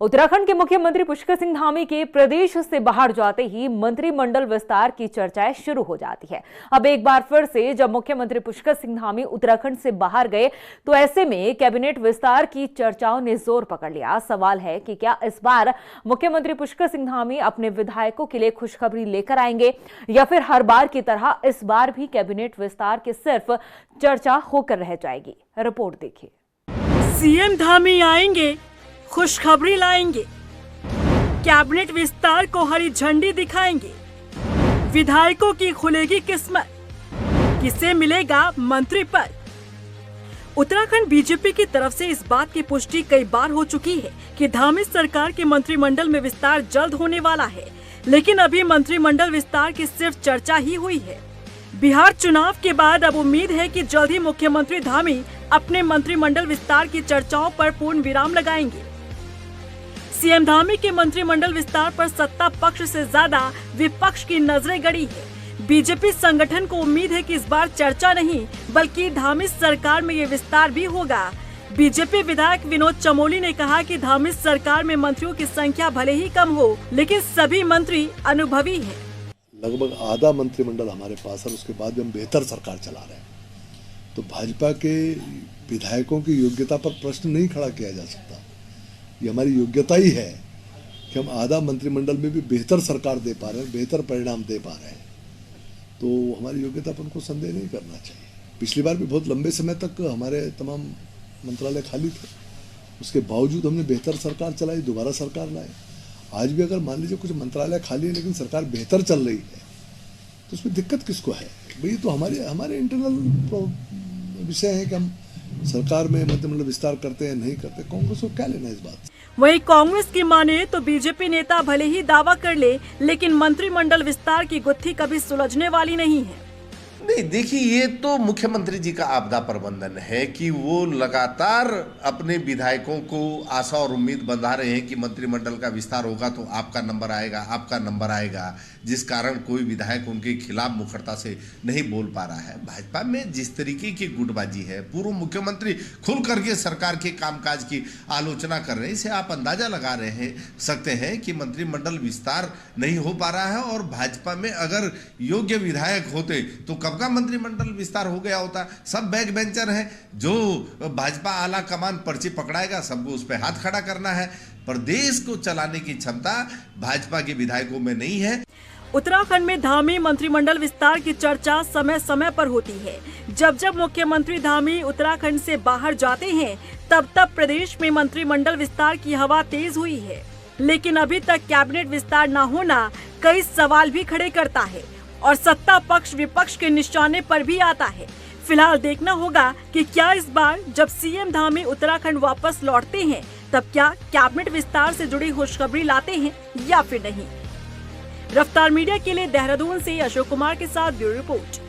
उत्तराखंड के मुख्यमंत्री पुष्कर सिंह धामी के प्रदेश से बाहर जाते ही मंत्रिमंडल विस्तार की चर्चाएं शुरू हो जाती है। अब एक बार फिर से जब मुख्यमंत्री पुष्कर सिंह धामी उत्तराखंड से बाहर गए तो ऐसे में कैबिनेट विस्तार की चर्चाओं ने जोर पकड़ लिया। सवाल है कि क्या इस बार मुख्यमंत्री पुष्कर सिंह धामी अपने विधायकों के लिए खुशखबरी लेकर आएंगे या फिर हर बार की तरह इस बार भी कैबिनेट विस्तार की सिर्फ चर्चा होकर रह जाएगी। रिपोर्ट देखिए। सीएम धामी आएंगे, खुशखबरी लाएंगे, कैबिनेट विस्तार को हरी झंडी दिखाएंगे, विधायकों की खुलेगी किस्मत, किसे मिलेगा मंत्री पद। उत्तराखंड बीजेपी की तरफ से इस बात की पुष्टि कई बार हो चुकी है कि धामी सरकार के मंत्रिमंडल में विस्तार जल्द होने वाला है, लेकिन अभी मंत्रिमंडल विस्तार की सिर्फ चर्चा ही हुई है। बिहार चुनाव के बाद अब उम्मीद है कि जल्द ही मुख्यमंत्री धामी अपने मंत्रिमंडल विस्तार की चर्चाओं पर पूर्ण विराम लगाएंगे। सीएम धामी के मंत्रिमंडल विस्तार पर सत्ता पक्ष से ज्यादा विपक्ष की नजरें गड़ी है। बीजेपी संगठन को उम्मीद है कि इस बार चर्चा नहीं बल्कि धामी सरकार में ये विस्तार भी होगा। बीजेपी विधायक विनोद चमोली ने कहा कि धामी सरकार में मंत्रियों की संख्या भले ही कम हो, लेकिन सभी मंत्री अनुभवी हैं। लगभग आधा मंत्रिमंडल हमारे पास है, उसके बाद भी हम बेहतर सरकार चला रहे हैं। तो भाजपा के विधायकों की योग्यता पर प्रश्न नहीं खड़ा किया जा सकता। ये हमारी योग्यता ही है कि हम आधा मंत्रिमंडल में भी बेहतर सरकार दे पा रहे हैं, बेहतर परिणाम दे पा रहे हैं। तो हमारी योग्यता पर उनको संदेह नहीं करना चाहिए। पिछली बार भी बहुत लंबे समय तक हमारे तमाम मंत्रालय खाली थे, उसके बावजूद हमने बेहतर सरकार चलाई, दोबारा सरकार लाए। आज भी अगर मान लीजिए कुछ मंत्रालय खाली है लेकिन सरकार बेहतर चल रही है तो उसमें दिक्कत किसको है भाई? तो हमारे इंटरनल विषय है कि हम सरकार में मंत्रिमंडल विस्तार करते हैं नहीं करते। कांग्रेस को क्या लेना इस बात से? वहीं कांग्रेस की माने तो बीजेपी नेता भले ही दावा कर ले, लेकिन मंत्रिमंडल विस्तार की गुत्थी कभी सुलझने वाली नहीं है। नहीं, देखिए, ये तो मुख्यमंत्री जी का आपदा प्रबंधन है कि वो लगातार अपने विधायकों को आशा और उम्मीद बंधा रहे हैं कि मंत्रिमंडल का विस्तार होगा तो आपका नंबर आएगा, आपका नंबर आएगा, जिस कारण कोई विधायक उनके खिलाफ मुखरता से नहीं बोल पा रहा है। भाजपा में जिस तरीके की गुटबाजी है, पूर्व मुख्यमंत्री खुल करके सरकार के कामकाज की आलोचना कर रहे हैं, इसे आप अंदाजा लगा सकते हैं कि मंत्रिमंडल विस्तार नहीं हो पा रहा है। और भाजपा में अगर योग्य विधायक होते तो कब का मंत्रिमंडल विस्तार हो गया होता। सब बैक बेंचर हैं, जो भाजपा आला कमान पर्ची पकड़ाएगा सबको उस पर हाथ खड़ा करना है। प्रदेश को चलाने की क्षमता भाजपा के विधायकों में नहीं है। उत्तराखंड में धामी मंत्रिमंडल विस्तार की चर्चा समय समय पर होती है। जब जब मुख्यमंत्री धामी उत्तराखंड से बाहर जाते हैं तब तब प्रदेश में मंत्रिमंडल विस्तार की हवा तेज हुई है, लेकिन अभी तक कैबिनेट विस्तार न होना कई सवाल भी खड़े करता है और सत्ता पक्ष विपक्ष के निशाने पर भी आता है। फिलहाल देखना होगा कि क्या इस बार जब सीएम धामी उत्तराखंड वापस लौटते हैं तब क्या कैबिनेट विस्तार से जुड़ी खुशखबरी लाते हैं या फिर नहीं। रफ्तार मीडिया के लिए देहरादून से अशोक कुमार के साथ ब्यूरो रिपोर्ट।